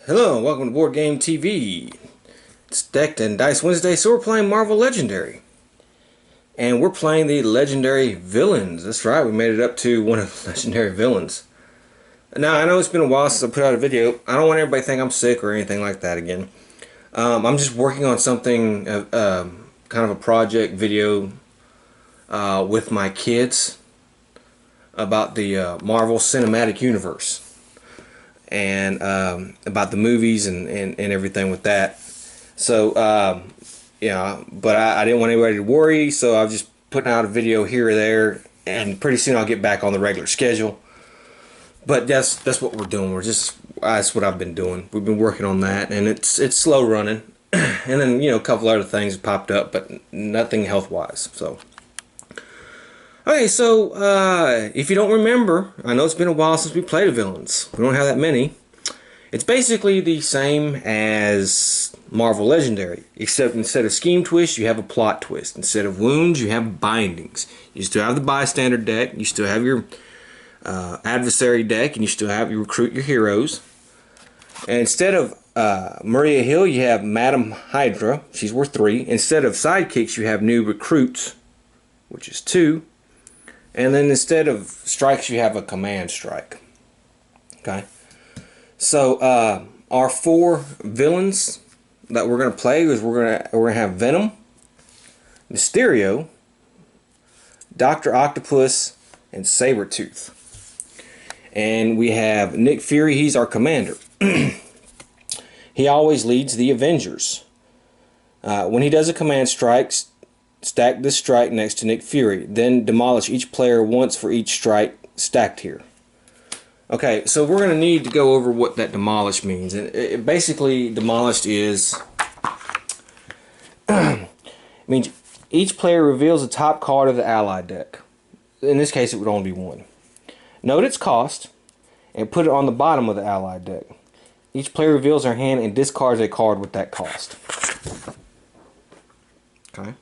Hello and welcome to Board Game TV. It's Decked and Dice Wednesday, so we're playing Marvel Legendary. And we're playing the Legendary Villains. That's right, we made it up to one of the Legendary Villains. Now, I know it's been a while since I put out a video. I don't want everybody to think I'm sick or anything like that again. I'm just working on something, kind of a project video with my kids about the Marvel Cinematic Universe. And about the movies and everything with that. So yeah, but I didn't want anybody to worry, so I was just putting out a video here or there, and pretty soon I'll get back on the regular schedule. But that's what we're doing. That's what I've been doing. We've been working on that, and it's slow running. And then, you know, a couple other things popped up, but nothing health wise. So okay, so if you don't remember, I know it's been a while since we played the villains. We don't have that many. It's basically the same as Marvel Legendary, except instead of scheme twist, you have a plot twist. Instead of wounds, you have bindings. You still have the bystander deck. You still have your adversary deck, and you recruit your heroes. And instead of Maria Hill, you have Madam Hydra. She's worth 3. Instead of sidekicks, you have new recruits, which is 2. And then instead of strikes, you have a command strike. Okay. So our 4 villains that we're going to play is we're gonna have Venom, Mysterio, Dr. Octopus, and Sabretooth. And we have Nick Fury. He's our commander. He always leads the Avengers. When he does a command strike, stack this strike next to Nick Fury. Then demolish each player once for each strike stacked here. Okay, so we're going to need to go over what that demolish means. And basically, demolished is means each player reveals the top card of the ally deck. In this case, it would only be 1. Note its cost and put it on the bottom of the ally deck. Each player reveals their hand and discards a card with that cost. Okay.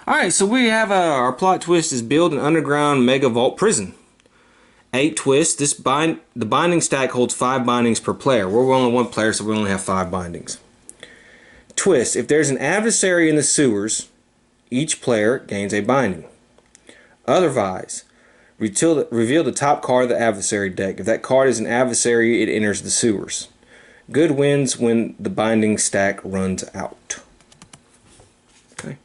Alright, so we have our plot twist is build an underground mega vault prison. 8 twists. The binding stack holds 5 bindings per player. We're only 1 player, so we only have 5 bindings. Twist. If there's an adversary in the sewers, each player gains a binding. Otherwise, reveal the top card of the adversary deck. If that card is an adversary, it enters the sewers. Good wins when the binding stack runs out. Okay.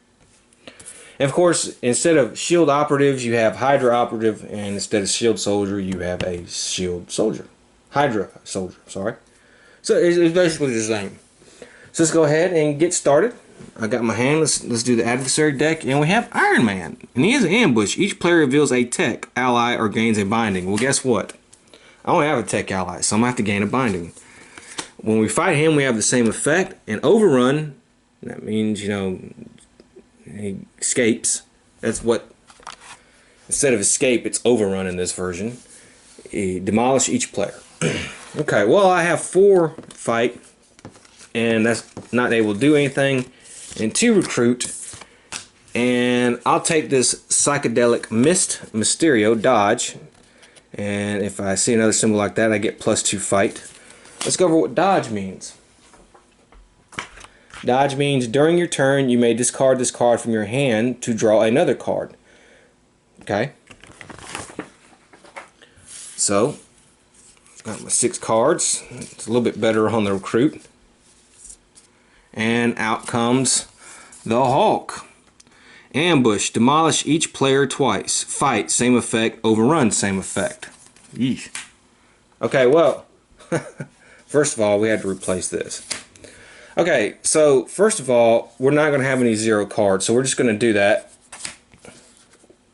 And of course, instead of shield operatives, you have Hydra operative, and instead of shield soldier, you have a shield soldier. Hydra soldier, sorry. So it's basically the same. So let's go ahead and get started. I got my hand. Let's do the adversary deck, and we have Iron Man, and he has an ambush. Each player reveals a tech ally or gains a binding. Well, guess what? I only have a tech ally, so I'm gonna have to gain a binding. When we fight him, we have the same effect. And overrun, that means, you know, he escapes. That's what, instead of escape, it's overrun in this version. Demolish each player. Okay, well, I have 4 fight, and that's not able to do anything. And 2 recruit, and I'll take this psychedelic Mysterio dodge, and if I see another symbol like that, I get +2 fight. Let's go over what dodge means. Dodge means during your turn you may discard this card from your hand to draw another card. Okay, so got my 6 cards. It's a little bit better on the recruit. And out comes the Hulk. Ambush. Demolish each player twice. Fight. Same effect. Overrun. Same effect. Yeesh. Okay, well, first of all, we had to replace this. Okay, so first of all, we're not going to have any 0 cards, so we're just going to do that.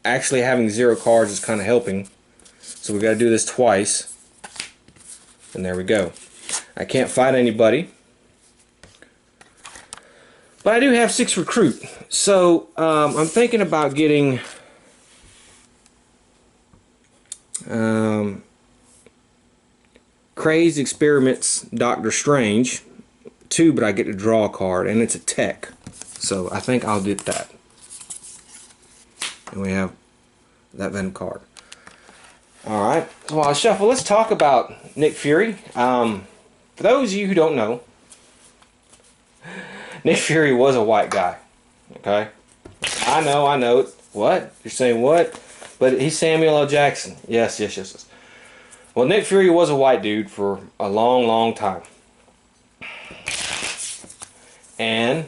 Actually, having 0 cards is kind of helping. So we got to do this twice. And there we go. I can't fight anybody. But I do have 6 recruit, so I'm thinking about getting Crazed Experiments Doctor Strange 2, but I get to draw a card, and it's a tech, so I think I'll do that. And we have that Venom card. Alright, so while I shuffle, let's talk about Nick Fury. For those of you who don't know, Nick Fury was a white guy. Okay? I know. What? You're saying what? But he's Samuel L. Jackson. Yes. Well, Nick Fury was a white dude for a long time. And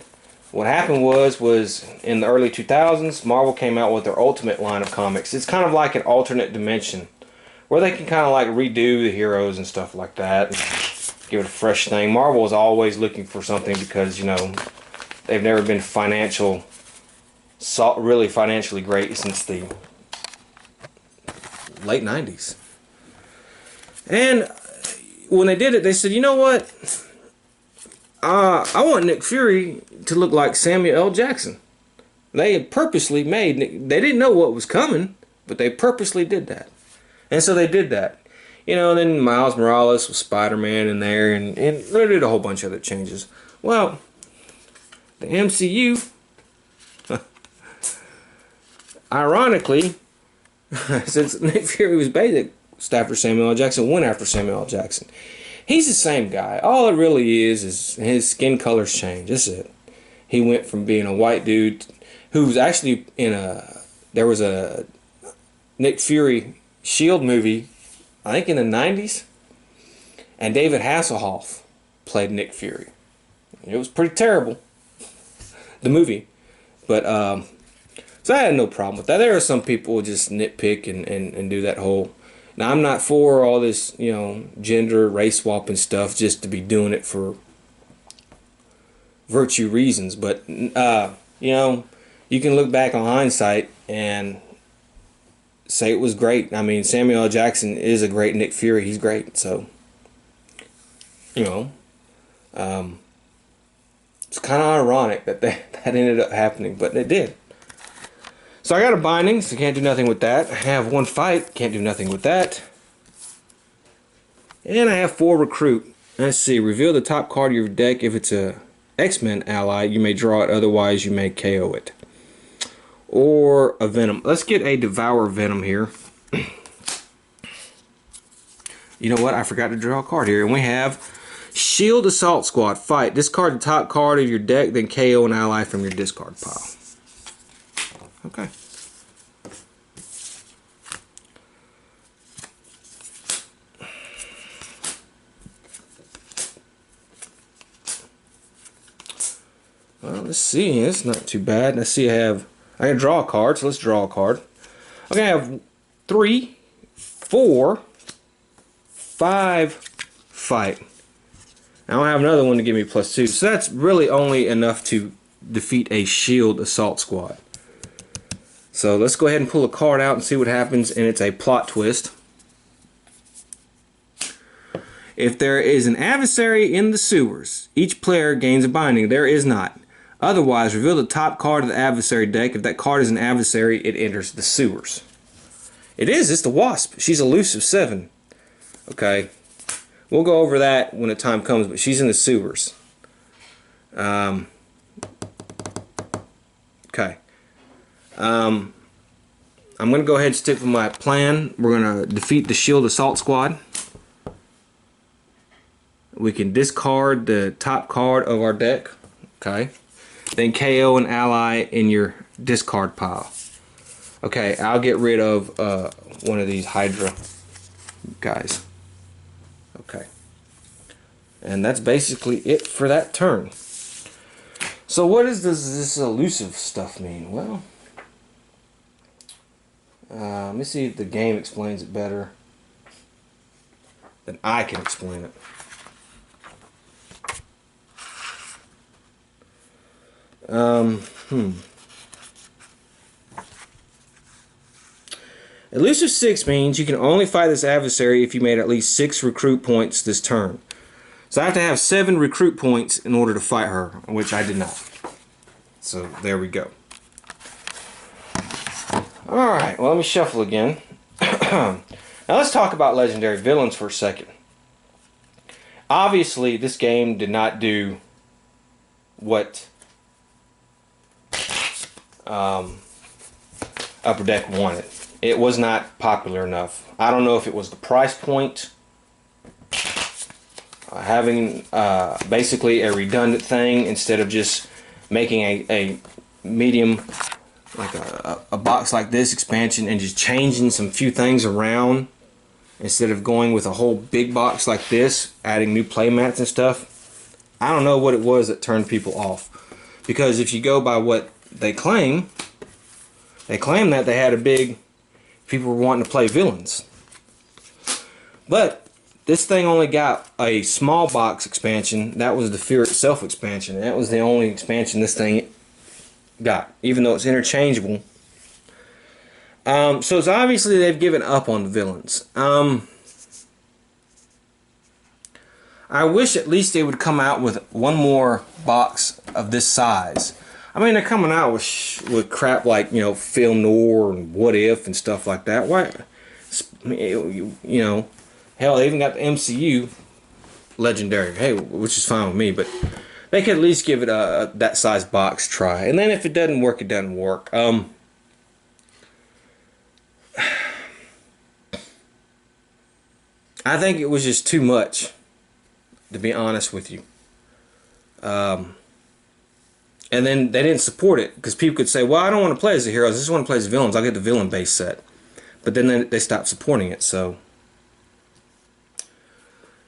what happened was in the early 2000s, Marvel came out with their Ultimate line of comics. It's kind of like an alternate dimension where they can kind of like redo the heroes and stuff like that. And give it a fresh thing. Marvel is always looking for something because, you know, they've never been really financially great since the late 90s. And when they did it, they said, you know what? I want Nick Fury to look like Samuel L. Jackson. They had purposely made Nick, they didn't know what was coming, but they purposely did that. And so they did that. You know, then Miles Morales was Spider-Man in there, and they did a whole bunch of other changes. Well, the MCU, ironically, since Nick Fury was basic after Samuel L. Jackson, went after Samuel L. Jackson. He's the same guy. All it really is his skin colors change. That's it. He went from being a white dude who was actually there was a Nick Fury Shield movie, I think in the 90s, and David Hasselhoff played Nick Fury. It was pretty terrible, the movie. But, so I had no problem with that. There are some people who just nitpick and do that whole... Now, I'm not for all this, you know, gender, race swapping stuff just to be doing it for virtue reasons. But, you know, you can look back on hindsight and say it was great. I mean, Samuel L. Jackson is a great Nick Fury. He's great. So, you know, it's kind of ironic that that ended up happening, but it did. So I got a binding, so can't do nothing with that. I have one fight, can't do nothing with that. And I have 4 recruit. Let's see, reveal the top card of your deck. If it's a X-Men ally, you may draw it, otherwise you may KO it. Or a Venom. Let's get a Devour Venom here. You know what, I forgot to draw a card here. And we have Shield Assault Squad. Fight. Discard the top card of your deck, then KO an ally from your discard pile. Okay. Well, let's see. It's not too bad. Let's see. I can draw a card, so let's draw a card. Okay, I have 3, 4, 5 fight. Now I have another one to give me +2. So that's really only enough to defeat a Shield Assault Squad. So let's go ahead and pull a card out and see what happens, and it's a plot twist. If there is an adversary in the sewers, each player gains a binding. There is not. Otherwise, reveal the top card of the adversary deck. If that card is an adversary, it enters the sewers. It's the Wasp. She's elusive 7. Okay. We'll go over that when the time comes, but she's in the sewers. Okay. I'm going to go ahead and stick with my plan. We're going to defeat the Shield Assault Squad. We can discard the top card of our deck. Okay. Then KO an ally in your discard pile. Okay, I'll get rid of one of these Hydra guys. Okay. And that's basically it for that turn. So what does this elusive stuff mean? Well, let me see if the game explains it better than I can explain it. Elusive 6 means you can only fight this adversary if you made at least 6 recruit points this turn. So I have to have 7 recruit points in order to fight her, which I did not. So there we go. Alright, well, let me shuffle again. Now let's talk about legendary villains for a second. Obviously, this game did not do what Upper Deck wanted. It was not popular enough. I don't know if it was the price point. having basically a redundant thing instead of just making a medium, like a box like this expansion, and just changing some few things around instead of going with a whole big box like this, adding new play mats and stuff. I don't know what it was that turned people off, because if you go by what they claim that they had a big, people were wanting to play villains. But this thing only got a small box expansion. That was the Fear Itself expansion. That was the only expansion this thing got, even though it's interchangeable. So it's obviously they've given up on the villains. I wish at least they would come out with one more box of this size. I mean, they're coming out with crap like, you know, Film Noir and What If and stuff like that. Why, you know, hell, they even got the MCU Legendary, hey, which is fine with me, but they could at least give it a that size box try. And then if it doesn't work, it doesn't work. I think it was just too much, to be honest with you. And then they didn't support it, because people could say, well, I don't want to play as the heroes, I just want to play as villains. I'll get the villain base set. But then they stopped supporting it, so,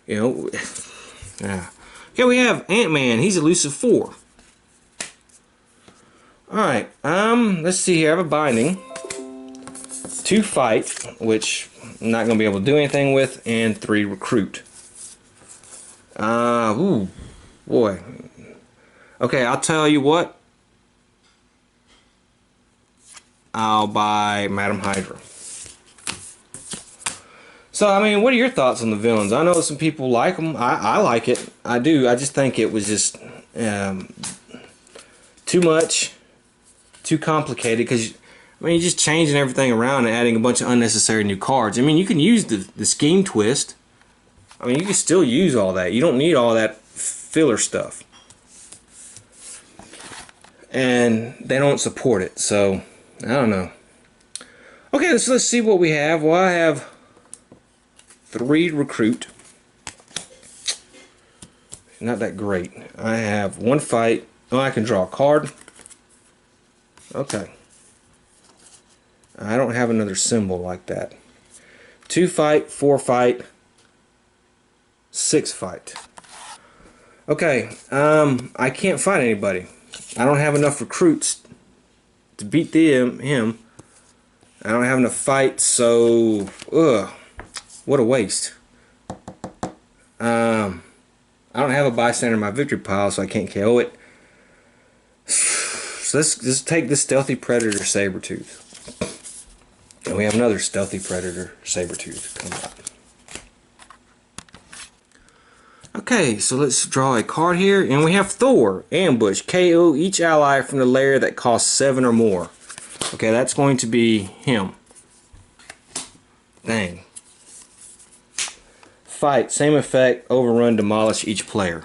you know, yeah. Okay, we have Ant-Man. He's elusive 4. Alright, let's see here. I have a binding, 2 fight, which I'm not going to be able to do anything with, and 3 recruit. Ooh, boy. Okay, I'll tell you what. I'll buy Madam Hydra. So, I mean, what are your thoughts on the villains? I know some people like them. I like it. I do. I just think it was just too much, too complicated, because, I mean, you're just changing everything around and adding a bunch of unnecessary new cards. I mean, you can use the scheme twist. I mean, you can still use all that. You don't need all that filler stuff. And they don't support it, so I don't know. Okay, let's see what we have. Well, I have 3 recruit. Not that great. I have 1 fight. Oh, I can draw a card. Okay. I don't have another symbol like that. 2 fight, 4 fight, 6 fight. Okay, I can't fight anybody. I don't have enough recruits to beat him. I don't have enough fights, so what a waste. I don't have a bystander in my victory pile, so I can't KO it. So let's just take this Stealthy Predator Sabretooth. And we have another Stealthy Predator Sabretooth coming up. Okay, so let's draw a card here, and we have Thor, Ambush, KO each ally from the lair that costs 7 or more. Okay, that's going to be him. Dang. Fight, same effect, overrun, demolish each player.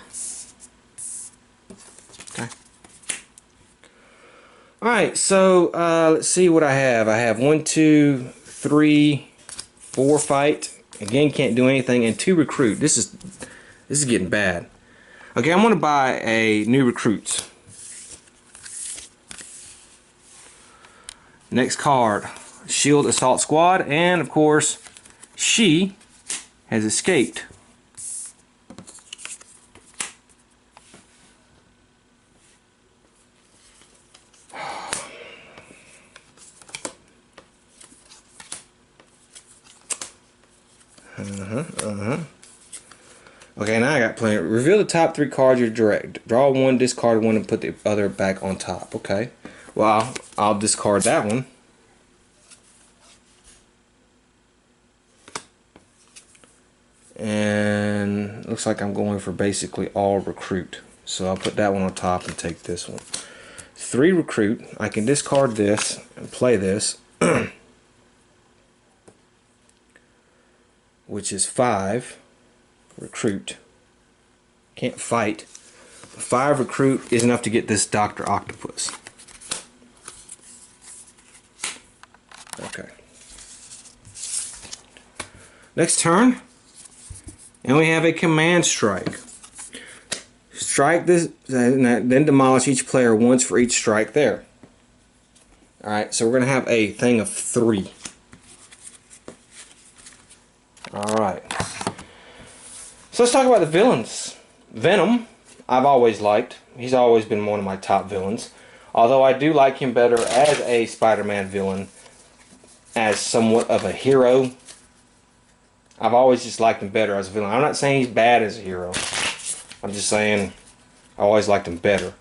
Okay. Alright, so let's see what I have. I have 1, 2, 3, 4 fight. Again, can't do anything, and 2 recruit. This is getting bad. Okay, I'm going to buy a new recruits. Next card, Shield Assault Squad, and of course, she has escaped. Okay, now I got plenty. Reveal the top 3 cards you direct. Draw 1, discard 1, and put the other back on top. Okay. Well, I'll discard that one. And looks like I'm going for basically all recruit. So I'll put that one on top and take this one. 3 recruit. I can discard this and play this. Which is 5 recruit. Can't fight. 5 recruit is enough to get this Dr. Octopus. Okay. Next turn. And we have a command strike. Strike this, then demolish each player once for each strike there. Alright, so we're going to have a thing of 3. Alright. So let's talk about the villains. Venom, I've always liked. He's always been one of my top villains. Although I do like him better as a Spider-Man villain, as somewhat of a hero. I've always just liked him better as a villain. I'm not saying he's bad as a hero. I'm just saying I always liked him better.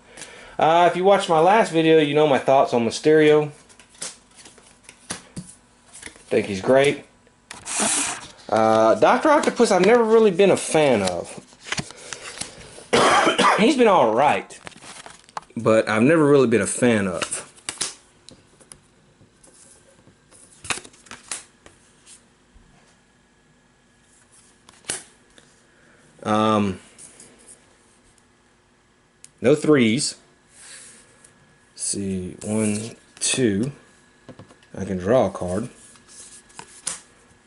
If you watched my last video, you know my thoughts on Mysterio. Think he's great. Dr. Octopus I've never really been a fan of. He's been alright, but I've never really been a fan of. No 3s. Let's see, 1, 2. I can draw a card.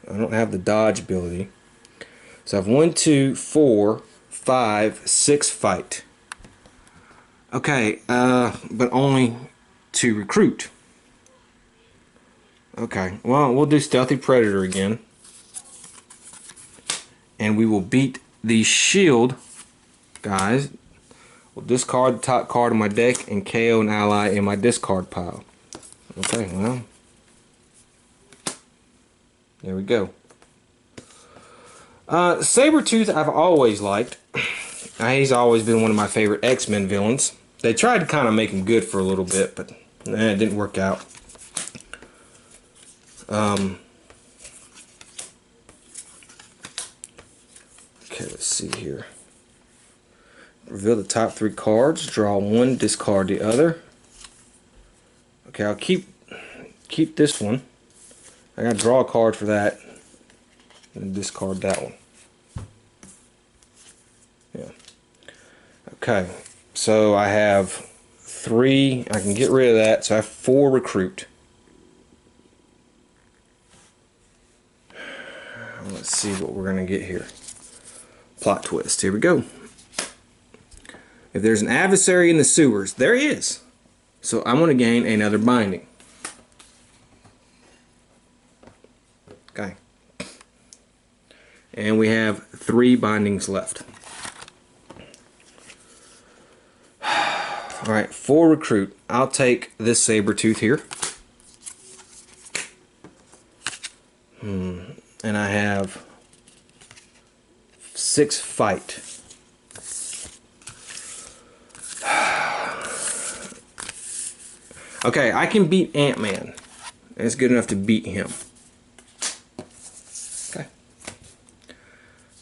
I don't have the dodge ability. So I have 1, 2, 4, 5, 6 fight. Okay, but only to recruit. Okay, well, we'll do Stealthy Predator again. And we will beat the shield guys. We'll discard the top card of my deck and KO an ally in my discard pile. Okay, well, there we go. Sabretooth I've always liked. He's always been one of my favorite X-Men villains. They tried to kind of make him good for a little bit, but it didn't work out. Okay, let's see here. Reveal the top 3 cards. Draw 1, discard the other. Okay, I'll keep this one. I gotta draw a card for that. And discard that one. Yeah. Okay, so I have 3. I can get rid of that. So I have 4 recruit. Let's see what we're gonna get here. Plot twist. Here we go. If there's an adversary in the sewers, there he is. So I'm going to gain another binding. Okay. And we have 3 bindings left. Alright, 4 recruit. I'll take this Sabretooth here. And I have 6 fight. Okay, I can beat Ant-Man. It's good enough to beat him. Okay.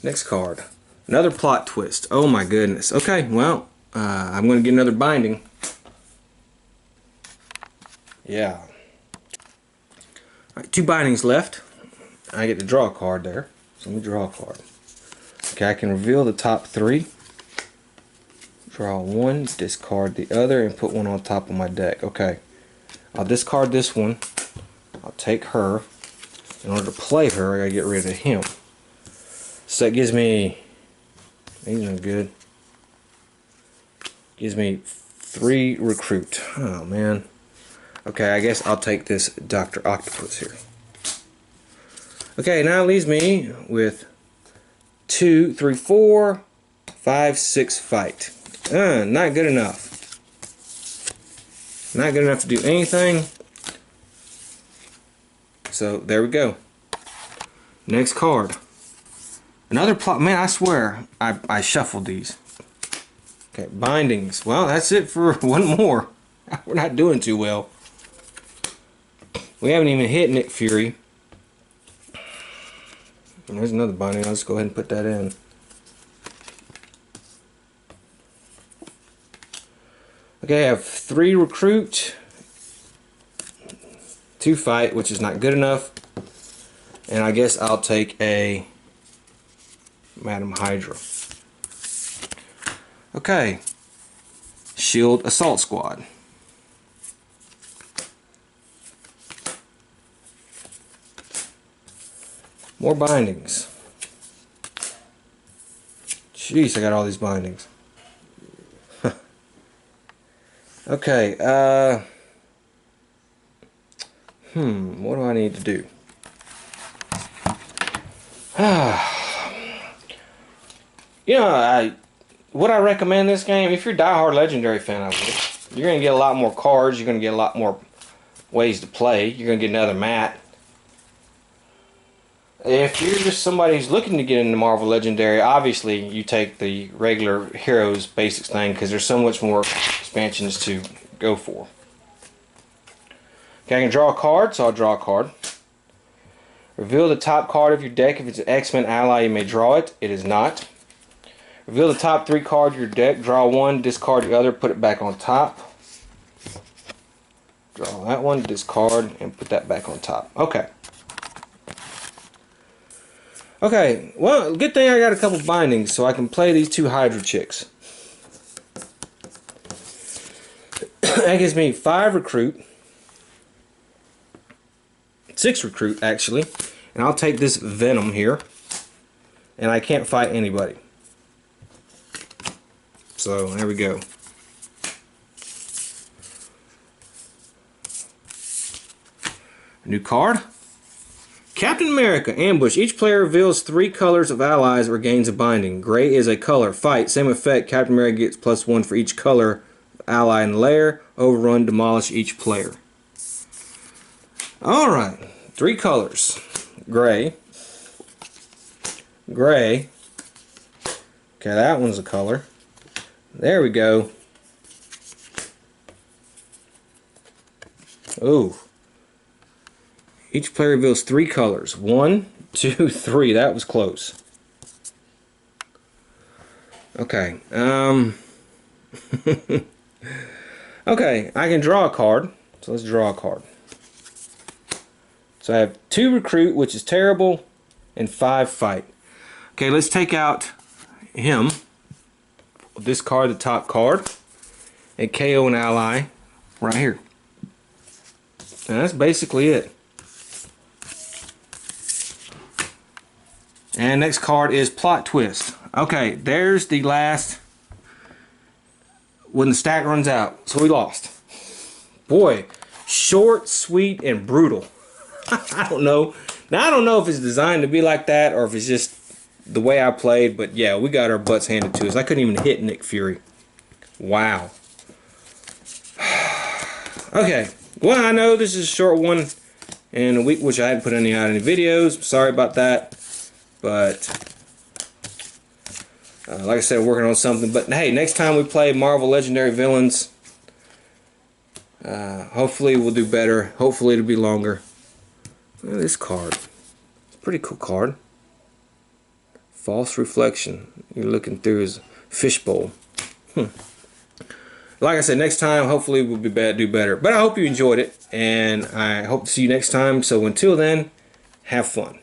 Next card. Another plot twist. Oh my goodness. Okay, well, I'm going to get another binding. Yeah. Alright, 2 bindings left. I get to draw a card there. So let me draw a card. Okay, I can reveal the top 3. Draw 1, discard the other, and put one on top of my deck. Okay. I'll discard this one. I'll take her. In order to play her, I gotta get rid of him. So that gives me... He's no good. Gives me 3 recruit. Oh, man. Okay, I guess I'll take this Dr. Octopus here. Okay, now it leaves me with 2, 3, 4, 5, 6 fight. Not good enough. Not good enough to do anything. So there we go. Next card. Another plot. Man, I swear I shuffled these. Okay, bindings. Well, that's it for one more. We're not doing too well. We haven't even hit Nick Fury. And there's another binding. I'll just go ahead and put that in. Okay, I have 3 recruit, 2 fight, which is not good enough. And I guess I'll take a Madam Hydra. Okay. Shield Assault Squad. More bindings. Jeez, I got all these bindings. Okay, what do I need to do? You know, would I recommend this game? If you're a diehard Legendary fan, I would. You're going to get a lot more cards. You're going to get a lot more ways to play. You're going to get another mat. If you're just somebody who's looking to get into Marvel Legendary, obviously you take the regular Heroes Basics thing because there's so much more expansions to go for. Okay, I can draw a card, so I'll draw a card. Reveal the top card of your deck. If it's an X-Men ally, you may draw it. It is not. Reveal the top 3 cards of your deck. Draw one, discard the other, put it back on top. Draw that one, discard, and put that back on top. Okay. Okay, well, good thing I got a couple bindings so I can play these 2 Hydra chicks. That gives me 5 recruit. 6 recruit, actually. And I'll take this Venom here. And I can't fight anybody. So, there we go. New card. Captain America, Ambush. Each player reveals 3 colors of allies or gains a binding. Gray is a color. Fight, same effect. Captain America gets +1 for each color ally in the lair. Overrun, demolish each player. Alright, 3 colors. Gray. Gray. Okay, that one's a color. There we go. Ooh. Each player reveals 3 colors. 1, 2, 3. That was close. Okay. Okay, I can draw a card. So let's draw a card. So I have 2 recruit, which is terrible, and 5 fight. Okay, let's take out him. Discard the top card and KO an ally right here. And that's basically it. And next card is Plot Twist. Okay, there's the last when the stack runs out. So we lost. Boy, short, sweet, and brutal. I don't know. Now I don't know if it's designed to be like that or if it's just the way I played, but yeah, we got our butts handed to us. I couldn't even hit Nick Fury. Wow. Okay. Well, I know this is a short one in a week, which I hadn't put out any videos. Sorry about that. But like I said, working on something. But hey, next time we play Marvel Legendary Villains, hopefully we'll do better. Hopefully it'll be longer. Look at this card. It's a pretty cool card. False Reflection. You're looking through his fishbowl. Like I said, next time hopefully we'll do better. But I hope you enjoyed it, and I hope to see you next time. So until then, have fun.